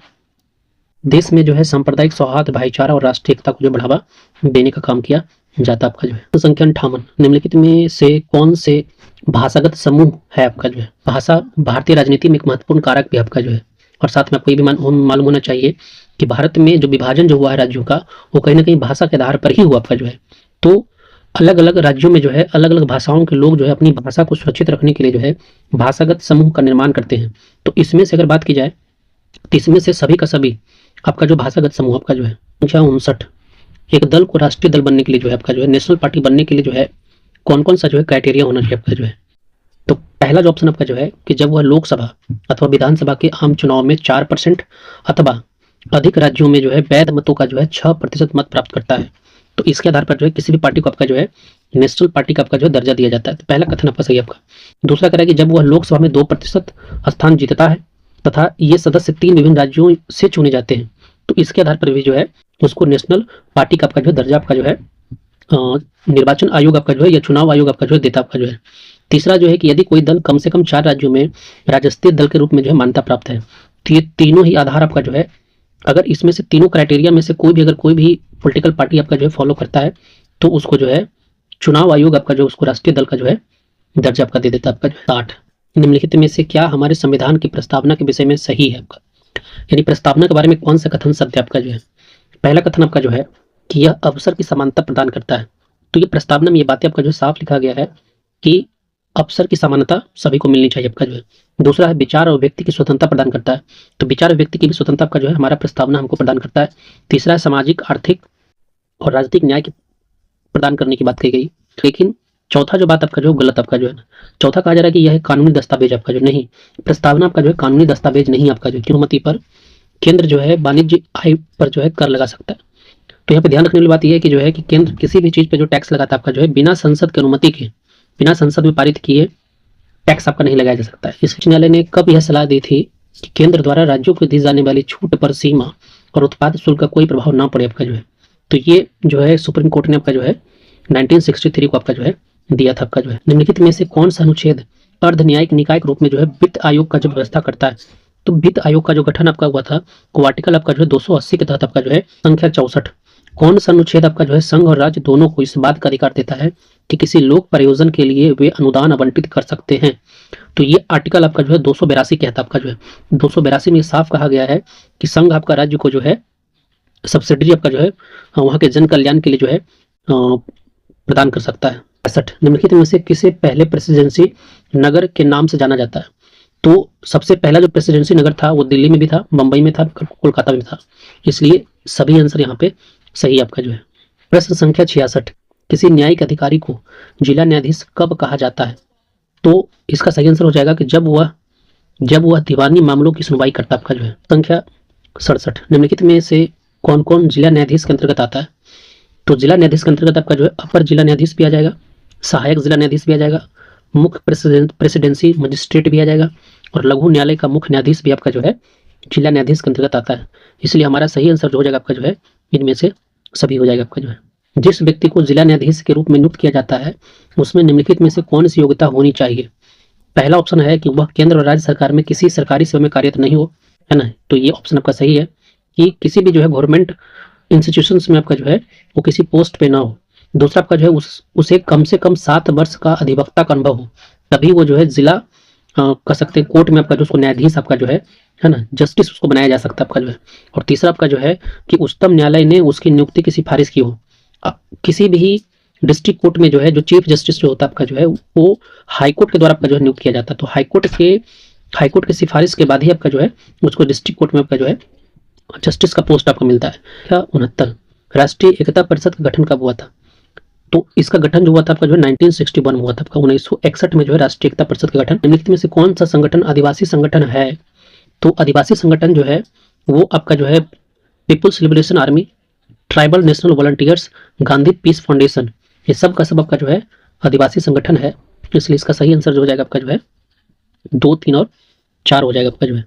देश में जो है सांप्रदायिक सौहार्द, भाईचारा और राष्ट्रीय एकता को जो बढ़ावा देने का काम किया जाता आपका जो है। संख्या 58, निम्नलिखित में से कौन से भाषागत समूह है आपका जो है, भाषा भारतीय राजनीति में एक महत्वपूर्ण कारक भी आपका जो है, और साथ में आपको ये भी मालूम होना चाहिए कि भारत में जो विभाजन जो हुआ है राज्यों का वो कहीं ना कहीं भाषा के आधार पर ही हुआ आपका जो है। तो अलग अलग राज्यों में जो है अलग अलग भाषाओं के लोग जो है अपनी भाषा को सुरक्षित रखने के लिए जो है भाषागत समूह का निर्माण करते हैं। तो इसमें से अगर बात की जाए तो इसमें से सभी का सभी आपका जो भाषागत समूह आपका जो है। संख्या 59, एक दल को राष्ट्रीय दल बनने के लिए जो है आपका जो है नेशनल पार्टी बनने के लिए जो है कौन कौन सा जो है क्राइटेरिया होना चाहिए आपका जो है, तो पहला जो ऑप्शन आपका जो है कि जब वह लोकसभा अथवा विधानसभा के आम चुनाव में 4% अथवा अधिक राज्यों में जो है वैध मतों का जो है 6% मत प्राप्त करता है, तो इसके आधार पर जो है किसी भी पार्टी को आपका जो है नेशनल पार्टी का आपका जो दर्जा दिया जाता है। तो पहला कथन आपका सही आपका। दूसरा कह रहा है कि जब वह लोकसभा में 2% स्थान जीतता है तथा ये सदस्य 3 विभिन्न राज्यों से चुने जाते हैं, तो इसके आधार पर भी जो है उसको नेशनल पार्टी का आपका जो दर्जा आपका जो है निर्वाचन आयोग आपका जो है या चुनाव आयोग आपका जो है देता आपका जो है। तीसरा जो है कि यदि कोई दल कम से कम 4 राज्यों में राजस्त्रीय दल के रूप में जो है मान्यता प्राप्त है, तो ये तीनों ही आधार आपका जो है अगर इसमें से तीनों क्राइटेरिया में से कोई भी पॉलिटिकल पार्टी आपका जो है फॉलो करता है तो उसको जो है चुनाव आयोग आपका जो उसको राष्ट्रीय दल का जो है दर्जा आपका दे देता है आपका। 60, निम्नलिखित में से क्या हमारे संविधान की प्रस्तावना के विषय में सही है आपका, यानी प्रस्तावना के बारे में कौन सा कथन सत्य आपका जो है। पहला कथन आपका जो है कि यह अवसर की समानता प्रदान करता है, तो ये प्रस्तावना में ये बातें आपका जो साफ लिखा गया है कि अवसर की समानता सभी को मिलनी चाहिए आपका जो है। दूसरा है विचार और व्यक्ति की स्वतंत्रता प्रदान करता है, तो विचार और व्यक्ति की भी स्वतंत्रता आपका जो है हमारा प्रस्तावना हमको प्रदान करता है। तीसरा है सामाजिक, आर्थिक और राजनीतिक न्याय की प्रदान करने की बात कही गई, लेकिन चौथा जो बात आपका जो गलत आपका जो है ना, चौथा कहा जा रहा है कि यह कानूनी दस्तावेज आपका जो नहीं, प्रस्तावना आपका जो है कानूनी दस्तावेज नहीं आपका जो अनुमति पर केंद्र जो है वाणिज्य आय पर जो है कर लगा सकता है। तो यहाँ पे ध्यान रखने वाली बात यह है कि जो है कि केंद्र किसी भी चीज पे जो टैक्स लगाता है आपका जो है बिना संसद की अनुमति के, बिना संसद में पारित किए टैक्स आपका नहीं लगाया जा सकता है। इस उच्च न्यायालय ने कब यह सलाह दी थी कि केंद्र द्वारा राज्यों को दी जाने वाली छूट पर सीमा और उत्पाद शुल्क का कोई प्रभाव ना पड़े आपका जो है, तो ये जो है सुप्रीम कोर्ट ने आपका जो है 1963 को आपका जो है दिया था आपका जो है। निम्नलिखित में से कौन सा अनुच्छेद अर्ध न्यायिक निकाय के रूप में जो है वित्त आयोग का जो व्यवस्था करता है, तो वित्त आयोग का जो गठन आपका हुआ था वो आर्टिकल आपका जो है 280 के तहत आपका जो है संख्या 64, कौन सा अनुच्छेद आपका जो है संघ और राज्य दोनों को इस बात का अधिकार देता है कि किसी लोक प्रयोजन के लिए वे अनुदान आवंटित कर सकते हैं, तो ये आर्टिकल आपका जो है 282 कहता है आपका जो है। 282 में साफ कहा गया है कि संघ आपका राज्य को जो है सब्सिडी आपका जो है वहां के जन कल्याण के लिए जो है प्रदान कर सकता है। 65, निम्नलिखित में से किसे पहले प्रेसिडेंसी नगर के नाम से जाना जाता है, तो सबसे पहला जो प्रेसिडेंसी नगर था वो दिल्ली में भी था, मुंबई में था, कोलकाता में था, इसलिए सभी आंसर यहाँ पे सही आपका जो है। प्रश्न संख्या 66, किसी न्यायिक अधिकारी को जिला न्यायाधीश कब कहा जाता है? तो इसका सही आंसर हो जाएगा कि जब वह दीवानी मामलों की सुनवाई करता है आपका जो है। संख्या 67, निम्नलिखित में से कौन कौन जिला न्यायाधीश के अंतर्गत आता है? तो जिला न्यायाधीश के अंतर्गत आपका जो है अपर जिला न्यायाधीश भी आ जाएगा, सहायक जिला न्यायाधीश भी आ जाएगा, मुख्य प्रेसिडेंसी मजिस्ट्रेट भी आ जाएगा, और लघु न्यायालय का मुख्य न्यायाधीश भी आपका जो है जिला न्यायाधीश के अंतर्गत आता है। इसलिए हमारा सही आंसर जो हो जाएगा आपका जो है इनमें से सभी हो जाएगा आपका जो है। जिस व्यक्ति को जिला न्यायाधीश के रूप में नियुक्त किया जाता है उसमें निम्नलिखित में से कौन सी योग्यता होनी चाहिए? पहला ऑप्शन है कि वह केंद्र और राज्य सरकार में किसी सरकारी सेवा में कार्यरत नहीं हो, है ना, तो ये ऑप्शन आपका सही है कि किसी भी जो है गवर्नमेंट इंस्टीट्यूशंस में आपका जो है वो किसी पोस्ट पे ना हो। दूसरा आपका जो है उसे कम से कम 7 वर्ष का अधिवक्ता का अनुभव हो, तभी वो जो है जिला कह सकते हैं कोर्ट में आपका जो उसको न्यायाधीश आपका जो है ना, जस्टिस उसको बनाया जा सकता है आपका जो है। और तीसरा आपका जो है कि उच्चतम न्यायालय ने उसकी नियुक्ति की सिफारिश की हो। किसी भी डिस्ट्रिक्ट कोर्ट में जो है जो चीफ जस्टिस जो होता है आपका जो है वो हाई कोर्ट के द्वारा आपका जो है नियुक्त किया जाता है, तो हाई कोर्ट के सिफारिश के बाद ही आपका जो है उसको डिस्ट्रिक्ट कोर्ट में आपका जो है जस्टिस का पोस्ट आपको मिलता है। क्या 69, राष्ट्रीय एकता परिषद का गठन कब हुआ था? तो इसका गठन जो हुआ था आपका जो है 1961 में हुआ था आपका, 1961 में जो है राष्ट्रीय एकता परिषद का गठन। निम्नलिखित में से कौन सा संगठन आदिवासी संगठन है? तो आदिवासी संगठन जो है वो आपका जो है peoples liberation army, tribal national volunteers, Gandhi peace foundation, ये सब का सब आपका जो है आदिवासी संगठन है। इसलिए इसका सही आंसर जो हो जाएगा आपका जो है 2, 3 और 4 हो जाएगा आपका जो है।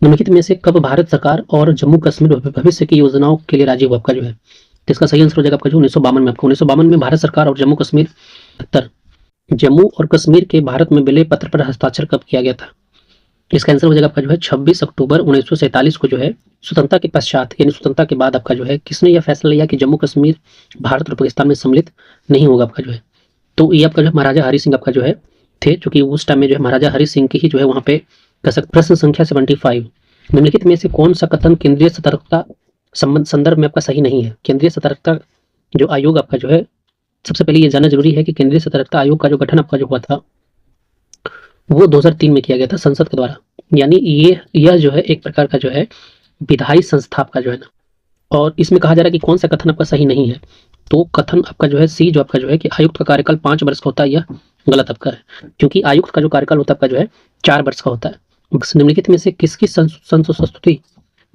निम्नलिखित में से कब भारत सरकार और जम्मू कश्मीर भविष्य की योजनाओं के लिए राजी हुआ आपका जो है? तो इसका सही आंसर हो जाएगा आपका जो 1952 में। आपको 1952 में भारत सरकार और जम्मू कश्मीर जम्मू और कश्मीर के भारत में विलय पत्र पर हस्ताक्षर कब किया गया था? इसका आंसर हो जाएगा आपका जो है 26 अक्टूबर 1947 को जो है स्वतंत्रता के पश्चात यानी स्वतंत्रता के बाद आपका जो है किसने यह फैसला लिया कि जम्मू कश्मीर भारत और पाकिस्तान में सम्मिलित नहीं होगा आपका जो है? तो ये आपका जो महाराजा हरि सिंह आपका जो है थे, जो कि उस टाइम में जो है महाराजा हरि सिंह की ही जो है वहाँ पे कह सकते। प्रश्न संख्या 75, निम्नलिखित में से कौन सा कथन केंद्रीय सतर्कता संदर्भ में आपका सही नहीं है? केंद्रीय सतर्कता जो आयोग आपका जो है, सबसे पहले ये जानना जरूरी है कि केंद्रीय सतर्कता आयोग का जो गठन आपका जो हुआ था वो 2003 में किया गया था संसद के द्वारा, यानी यह जो है एक प्रकार का जो है विधायी संस्था आपका जो है ना। और इसमें कहा जा रहा है कि कौन सा कथन आपका सही नहीं है, तो कथन आपका जो है सी जो आपका जो है कि आयुक्त का कार्यकाल 5 वर्ष का होता है, यह गलत आपका है, क्योंकि आयुक्त का जो कार्यकाल होता है आपका जो है 4 वर्ष का होता है। निम्नलिखित में से किसकी संस्तुति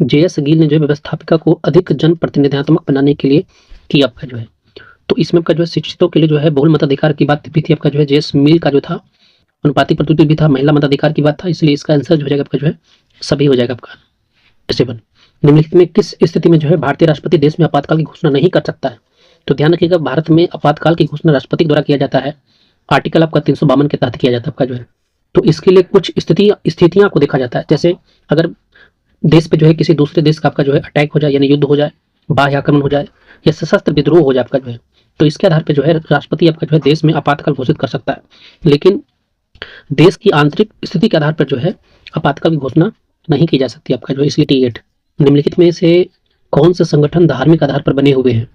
JS गिल ने जो है व्यवस्थापिका को अधिक जन प्रतिनिधित्वक बनाने के लिए की आपका जो है? तो इसमें आपका जो है शिक्षितों के लिए जो है बहुल मताधिकार की बात भी थी आपका जो है। JS मिल का जो था अनुपातिक प्रतिनिधित्व भी था, महिला मताधिकार की बात था, इसलिए इसका आंसर जो हो जाएगा आपका जो है सभी हो जाएगा आपका 7। निम्नलिखित में किस स्थिति में जो है भारतीय राष्ट्रपति देश में आपातकाल की घोषणा नहीं कर सकता है? तो ध्यान रखिएगा, भारत में आपातकाल की घोषणा राष्ट्रपति द्वारा किया जाता है, आर्टिकल आपका 352 के तहत किया जाता है आपका जो है। तो इसके लिए कुछ स्थितियां आपको देखा जाता है, जैसे अगर देश पे जो है किसी दूसरे देश का आपका जो है अटैक हो जाए, यानी युद्ध हो जाए, बाह्य आक्रमण हो जाए या सशस्त्र विद्रोह हो जाए आपका जो है, तो इसके आधार पर जो है राष्ट्रपति आपका जो है देश में आपातकाल घोषित कर सकता है। लेकिन देश की आंतरिक स्थिति के आधार पर जो है आपातकाल की घोषणा नहीं की जा सकती आपका जो है, इसलिए 8। निम्नलिखित में से कौन से संगठन धार्मिक आधार पर बने हुए हैं?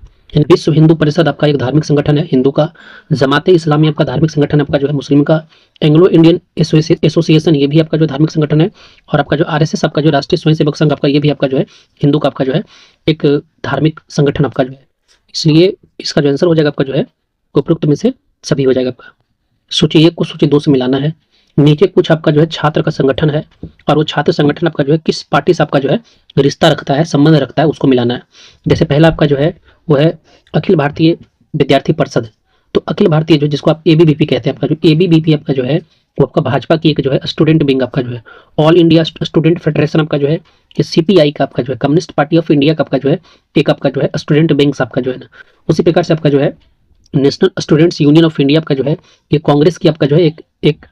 विश्व हिंदू परिषद आपका एक धार्मिक संगठन है हिंदू का, जमाते इस्लामी आपका धार्मिक संगठन आपका जो है मुस्लिम का, एंग्लो इंडियन एसोसिएशन ये भी आपका जो धार्मिक संगठन है, और आपका जो RSS आपका जो राष्ट्रीय स्वयंसेवक संघ आपका ये भी आपका जो है हिंदू का आपका जो है एक धार्मिक संगठन आपका जो है। इसलिए इसका जो आंसर हो जाएगा आपका जो है उपरोक्त में से सभी हो जाएगा आपका। सूची 1 को सूची 2 से मिलाना है। नीचे कुछ आपका जो है छात्र का संगठन है और वो छात्र संगठन आपका जो है किस पार्टी से आपका जो है रिश्ता रखता है, संबंध रखता है, उसको मिलाना है। जैसे पहला आपका जो है वो है अखिल भारतीय विद्यार्थी परिषद, तो अखिल भारतीय जो जिसको आप ABVP कहते हैं, आपका जो ABVP आपका जो है वो आपका भाजपा की एक जो है स्टूडेंट विंग आपका जो है। ऑल इंडिया स्टूडेंट फेडरेशन आपका जो है ये CPI का आपका जो है, कम्युनिस्ट पार्टी ऑफ इंडिया का आपका जो है एक आपका जो है स्टूडेंट विंग्स आपका जो है ना। उसी प्रकार से आपका जो है national students union of India आपका जो है ये कांग्रेस की आपका जो है एक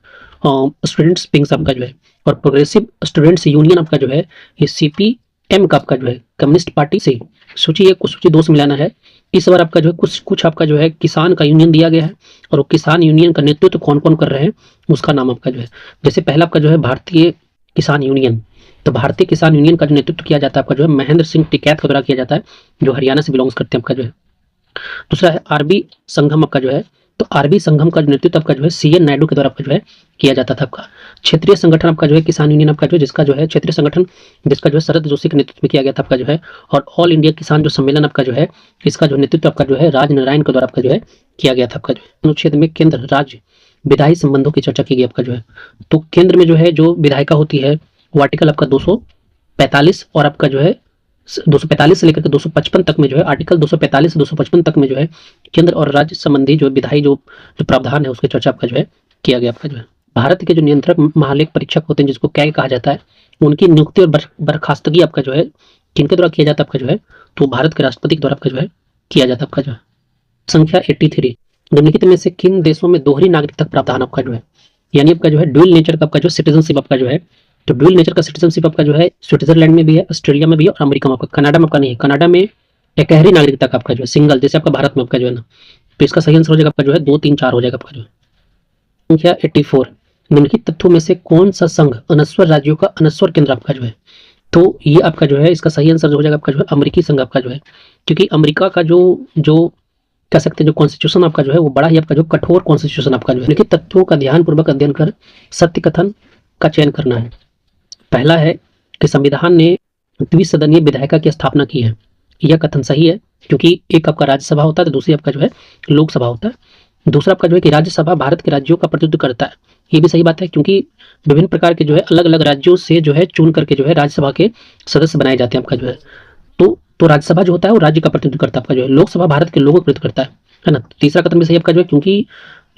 स्टूडेंट्स विंग्स आपका जो है, और प्रोग्रेसिव स्टूडेंट्स यूनियन आपका जो है ये CPM का आपका जो है कम्युनिस्ट पार्टी से। सूची 1 को सूची 2 से मिलाना है। इस बार आपका जो है कुछ आपका जो है किसान का यूनियन दिया गया है, और वो किसान यूनियन का नेतृत्व कौन कौन कर रहे हैं उसका नाम आपका जो है। जैसे पहला आपका जो है भारतीय किसान यूनियन, तो भारतीय किसान यूनियन का जो नेतृत्व किया जाता है आपका जो है महेंद्र सिंह टिकैत के द्वारा किया जाता है, जो हरियाणा से बिलोंग्स करते हैं आपका जो है। दूसरा है RB संघम आपका जो है, तो RB संघम का नेतृत्व आपका जो है CN नायडू के द्वारा आपका जो है किया जाता था आपका। क्षेत्रीय संगठन आपका जो है किसान यूनियन आपका जो है, जिसका जो है क्षेत्रीय संगठन जिसका जो है शरद जोशी के नेतृत्व में किया गया था आपका जो है। और ऑल इंडिया किसान जो सम्मेलन आपका जो है, इसका जो नेतृत्व आपका जो है राजनारायण के द्वारा आपका जो है किया गया था आपका जो है। अनुच्छेद में केंद्र राज्य विधायी संबंधों की चर्चा की गई आपका जो है। तो केंद्र में जो है जो विधायिका होती है वो आर्टिकल आपका 245 और आपका जो है 245 से लेकर के 255 तक में जो है, आर्टिकल 245 से 255 तक में जो है केंद्र और राज्य संबंधी जो विधायी जो प्रावधान है उसकी चर्चा आपका जो है किया गया आपका जो है। भारत के जो नियंत्रक महालेख परीक्षक होते हैं जिसको कैग कहा जाता है, उनकी नियुक्ति और बर्खास्तगी आपका जो है किनके द्वारा किया जाता है आपका जो है, तो भारत के राष्ट्रपति के द्वारा आपका जो है किया जाता है आपका जो है। संख्या 83, निम्नलिखित में से किन देशों में दोहरी नागरिकता प्रावधान आपका जो है, यानी आपका जो है ड्यूल नेचर का आपका जो सिटीजनशिप आपका जो है, तो ड्यूल नेचर का सिटीजनशिप आपका जो है स्विट्जरलैंड में भी है, ऑस्ट्रेलिया में भी है और अमेरिका में आपका, कनाडा में आपका नहीं है। कनाडा में एकहरी नागरिकता का आपका जो है सिंगल, जैसे आपका भारत में आपका जो है ना, तो इसका सही आंसर हो जाएगा आपका जो है 2, 3, 4 हो जाएगा आपका जो है। संख्या 84, निम्नलिखित तथ्यों में से कौन सा संघ अनस्वर राज्यों का अनस्वर केंद्र आपका जो है, तो ये आपका जो है इसका सही आंसर जो हो जाएगा आपका जो है अमेरिकी संघ आपका जो है, क्योंकि अमेरिका का जो कह सकते हैं जो कॉन्स्टिट्यूशन आपका जो है वो बड़ा ही आपका जो कठोर कॉन्स्टिट्यूशन आपका जो है। निम्नलिखित तथ्यों का ध्यानपूर्वक अध्ययन कर सत्य कथन का चयन करना है। पहला है कि संविधान ने द्विसदनीय विधायिका की स्थापना की है, यह कथन सही है क्योंकि एक आपका राज्यसभा होता है तो दूसरी आपका जो है लोकसभा होता है। दूसरा आपका जो है कि राज्यसभा भारत के राज्यों का प्रतिनिधित्व करता है, ये भी सही बात है क्योंकि विभिन्न प्रकार के जो है अलग अलग राज्यों से जो है चुन करके जो है राज्यसभा के सदस्य बनाए जाते हैं आपका जो है। तो राज्यसभा जो होता है वो राज्य का प्रतिनिधित्व करता है आपका जो है, लोकसभा भारत के लोगों का प्रतिनिधित्व करता है ना। तीसरा कथन भी सही आपका जो है क्योंकि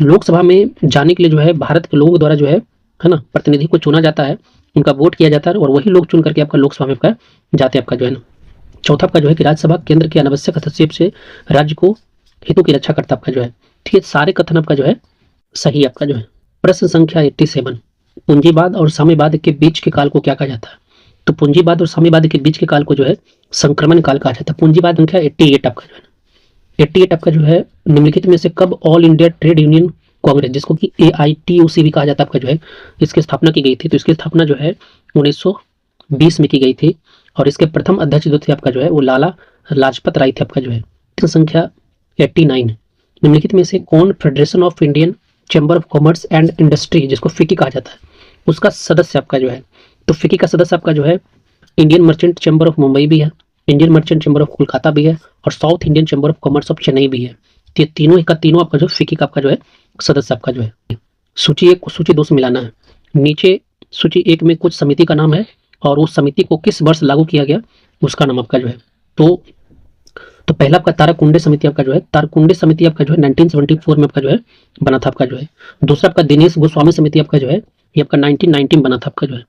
लोकसभा में जाने के लिए जो है भारत के लोगों द्वारा जो है ना प्रतिनिधि को चुना जाता है, उनका वोट किया जाता है और वही लोग चुन करके आपका लोकसभा में आपका जाते हैं आपका जो है ना। चौथा आपका जो है कि राज्यसभा केंद्र के अनावश्यक हस्तक्षेप से राज्य को हितों की रक्षा करता आपका जो है। ठीक है, सारे कथन आपका जो है सही आपका जो है। प्रश्न संख्या 87, पूंजीवाद और साम्यवाद के बीच के काल को क्या कहा जाता है, तो पूंजीवाद और साम्यवाद के बीच के काल को जो है संक्रमण काल कहा जाता है। पूंजीवाद संख्या 88 आपका जो है 88 आपका जो है निम्नलिखित में से कब all India trade union Congress, जिसको कि AITUC भी कहा जाता है आपका जो है, इसकी स्थापना की गई थी। तो इसकी स्थापना जो है 1920 में की गई थी और इसके प्रथम अध्यक्ष जो थे आपका जो है वो लाला लाजपत राय थे आपका जो है। संख्या 89, निम्नलिखित में से कौन federation of Indian chamber of commerce and industry, जिसको फिकी कहा जाता है, उसका सदस्य आपका जो है, तो फिकी का सदस्य आपका जो है Indian merchant chamber of Mumbai भी है, Indian merchant chamber of Kolkata भी है और south Indian chamber of commerce of Chennai भी है। तो ये तीनों का तीनों आपका जो फिकी का आपका जो है सदस्य आपका जो है। सूची 1 को सूची 2 से मिलाना है। नीचे सूची 1 में कुछ समिति का नाम है और उस समिति को किस वर्ष लागू किया गया उसका नाम आपका जो है। तो पहला आपका ताराकुंडे समिति आपका जो है, ताराकुंडे समिति आपका जो है 1974 में आपका जो है बना था आपका जो है। दूसरा आपका दिनेश गोस्वामी समिति आपका जो है ये आपका 1919 बना था आपका जो है।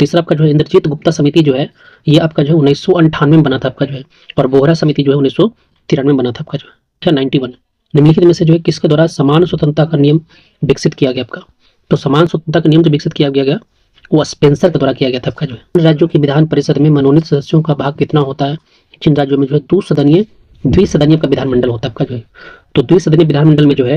तीसरा आपका जो है इंद्रजीत गुप्ता समिति जो है ये आपका जो है 1998 में बना था आपका जो है। और बोहरा समिति जो है 1993 में बना था आपका जो है 91। निम्नलिखित में से जो है किसके द्वारा समान स्वतंत्रता का नियम विकसित किया गया आपका, तो समान स्वतंत्रता का नियम जो विकसित किया गया वो स्पेंसर के द्वारा किया गया था आपका जो है। राज्यों की विधान परिषद में मनोनीत सदस्यों का भाग कितना होता है, जिन राज्यों में जो है द्विसदनीय का विधानमंडल होता है आपका जो है। तो द्विसदनीय विधानमंडल में जो है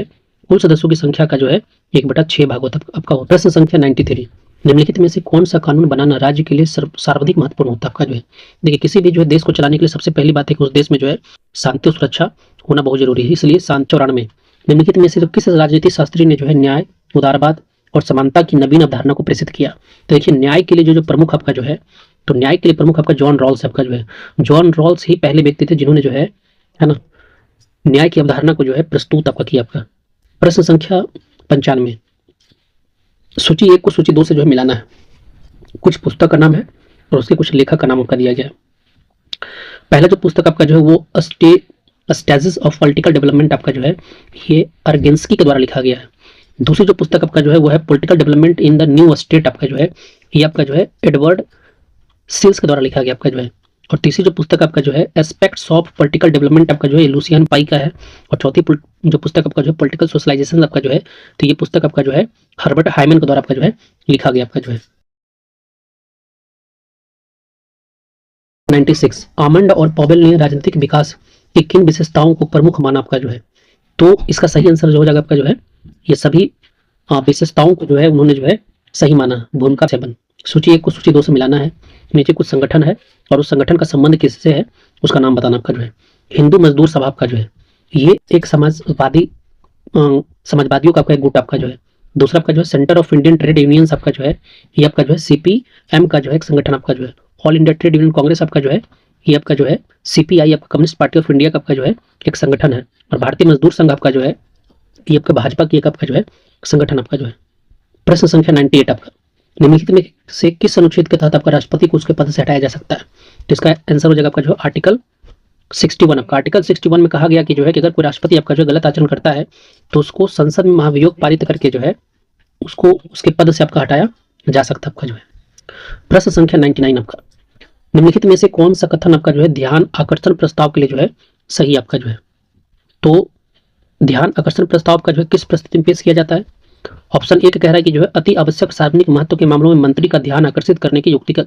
कुल सदस्यों की संख्या का जो है 1/6 भाग होता है आपका। प्रश्न संख्या 93, निम्नलिखित में से कौन सा कानून बनाना राज्य के लिए सर्वाधिक महत्वपूर्ण होता है आपका जो है। देखिए किसी भी जो है देश को चलाने के लिए सबसे पहली बात है कि उस देश में जो है शांति और सुरक्षा होना बहुत जरूरी है, इसलिए 94 निम्नलिखित में से किस राजनीतिक शास्त्री ने जो है न्याय, उदारवाद और समानता की नवीन अवधारणा को प्रेषित किया। तो देखिए न्याय के लिए जो प्रमुख आपका जो है, तो न्याय के लिए प्रमुख आपका जॉन रॉल्स आपका जो है। जॉन रॉल्स ही पहले व्यक्ति थे जिन्होंने जो है ना न्याय की अवधारणा को जो है प्रस्तुत आपका किया आपका। प्रश्न संख्या 95, सूची 1 को सूची 2 से जो है मिलाना है। कुछ पुस्तक का नाम है और उसके कुछ लेखक का नाम आपका दिया गया है। पहला जो पुस्तक आपका जो है वो स्टेजेस ऑफ पॉलिटिकल डेवलपमेंट आपका जो है ये अर्गेंस्की के द्वारा लिखा गया है। दूसरी जो पुस्तक आपका जो है वो है political development in the new state आपका जो है, ये आपका जो है एडवर्ड सिल्स के द्वारा लिखा गया आपका जो है। और तीसरी जो पुस्तक आपका जो है एस्पेक्ट्स ऑफ पॉलिटिकल डेवलपमेंट आपका जो है लुसियन पाई का है। और चौथी जो पुस्तक आपका जो है पॉलिटिकल सोशलाइजेशन आपका जो है, तो ये पुस्तक आपका जो है हर्बर्ट हाइमन के द्वारा आपका जो है लिखा गया आपका जो है। 96, आमंड और पॉवेल ने राजनीतिक विकास की किन विशेषताओं को प्रमुख माना आपका जो है, तो इसका सही आंसर जो हो जाएगा आपका जो है ये सभी विशेषताओं को जो है उन्होंने जो है सही माना। भूमिका 7, सूची 1 को सूची 2 से मिलाना है। नीचे कुछ संगठन है और उस संगठन का संबंध किससे है उसका नाम बताना आपका जो है। हिंदू मजदूर सभा आपका जो है ये एक समाजवादियों का आपका एक गुट आपका जो है। दूसरा आपका जो है centre of Indian trade unions आपका जो है ये आपका जो है CPM का जो है एक संगठन आपका जो है, all India trade union Congress आपका जो है ये आपका जो है CPI आपका कम्युनिस्ट पार्टी ऑफ इंडिया का आपका जो है एक संगठन है, और भारतीय मजदूर संघ आपका जो है ये आपका भाजपा की एक आपका जो है संगठन आपका जो है। प्रश्न संख्या 98 आपका, निम्नलिखित में से किस अनुच्छेद के तहत आपका राष्ट्रपति को उसके पद से हटाया जा सकता है? तो इसका आंसर हो जाएगा आपका जो आर्टिकल 61 आपका। आर्टिकल 61 में कहा गया कि जो है कि अगर कोई राष्ट्रपति आपका जो गलत आचरण करता है तो उसको संसद में महाभियोग पारित करके जो है उसको उसके पद से आपका हटाया जा सकता है आपका जो है। प्रश्न संख्या 99 आपका, निम्नलिखित में से कौन सा कथन आपका जो है ध्यान आकर्षण प्रस्ताव के लिए जो है सही आपका जो है? तो ध्यान आकर्षण प्रस्ताव का जो है किस परिस्थिति में पेश किया जाता है? ऑप्शन ए कह रहा है कि जो है अति आवश्यक सार्वजनिक महत्व के मामलों में मंत्री का ध्यान आकर्षित करने की युक्ति का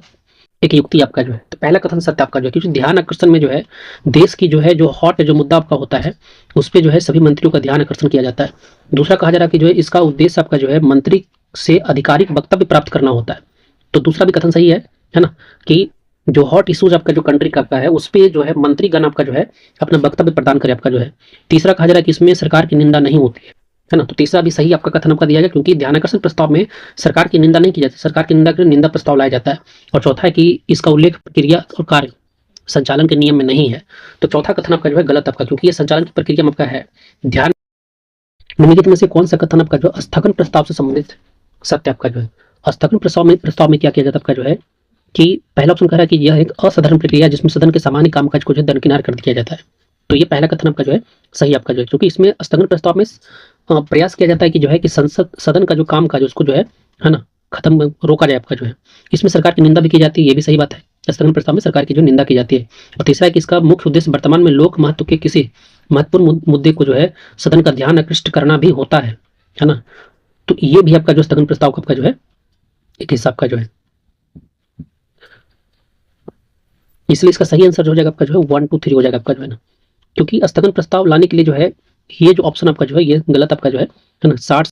एक युक्ति आपका जो है। तो पहला कथन सत्य आपका जो है, क्योंकि ध्यान आकर्षण में जो है देश की जो है जो हॉट जो मुद्दा आपका होता है उस पर जो है सभी मंत्रियों का ध्यान आकर्षण किया जाता है। दूसरा कहा जा रहा है कि जो है इसका उद्देश्य आपका जो है मंत्री से आधिकारिक वक्तव्य प्राप्त करना होता है। तो दूसरा भी कथन सही है ना, कि जो हॉट इश्यूज आपका जो कंट्री का आपका है उस पर जो है मंत्रीगण आपका जो है अपना वक्तव्य प्रदान करे आपका जो है। तीसरा कहा जा रहा है कि इसमें सरकार की निंदा नहीं होती है ना, तो तीसरा भी सही आपका कथन आपका दिया गया, क्योंकि ध्यानाकर्षण प्रस्ताव में सरकार की निंदा नहीं की जाती, सरकार की निंदा के लिए निंदा प्रस्ताव लाया जाता है। और चौथा है कि इसका उल्लेख प्रक्रिया और कार्य संचालन के नियम में नहीं है। तो चौथा कथन आपका जो है गलत आपका, क्योंकि ये संचालन की प्रक्रिया में आपका है। ध्यान निम्नलिखित में से कौन सा कथन आपका जो स्थगन प्रस्ताव से संबंधित सत्य आपका जो है? स्थगन प्रस्ताव में क्या किया जाता है आपका जो है कि पहला ऑप्शन कह रहा है कि यह एक असाधारण प्रक्रिया है जिसमें सदन के सामान्य कामकाज को जो दरकिनार कर दिया जाता है। तो ये पहला कथन आपका जो है सही आपका जो है, क्योंकि इसमें स्थगन प्रस्ताव में प्रयास किया जाता है कि जो है कि संसद सदन का जो कामकाज उसको जो है ना खत्म रोका जाए आपका जो है। इसमें सरकार की निंदा भी की जाती है, ये भी सही बात है, स्थगन प्रस्ताव में सरकार की जो निंदा की जाती है। और तीसरा है कि इसका मुख्य उद्देश्य वर्तमान में लोक महत्व के किसी महत्वपूर्ण मुद्दे को जो है सदन का ध्यान आकृष्ट करना भी होता है ना। तो ये भी आपका जो स्थगन प्रस्ताव का आपका जो है एक हिस्सा आपका जो है, इसलिए इसका सही आंसर हो जाएगा आपका जो है 1 2 3 हो जाएगा आपका जो है ना, क्योंकि स्थगन प्रस्ताव लाने के लिए जो है ये जो ऑप्शन आपका जो है ये गलत आपका जो है ना। 60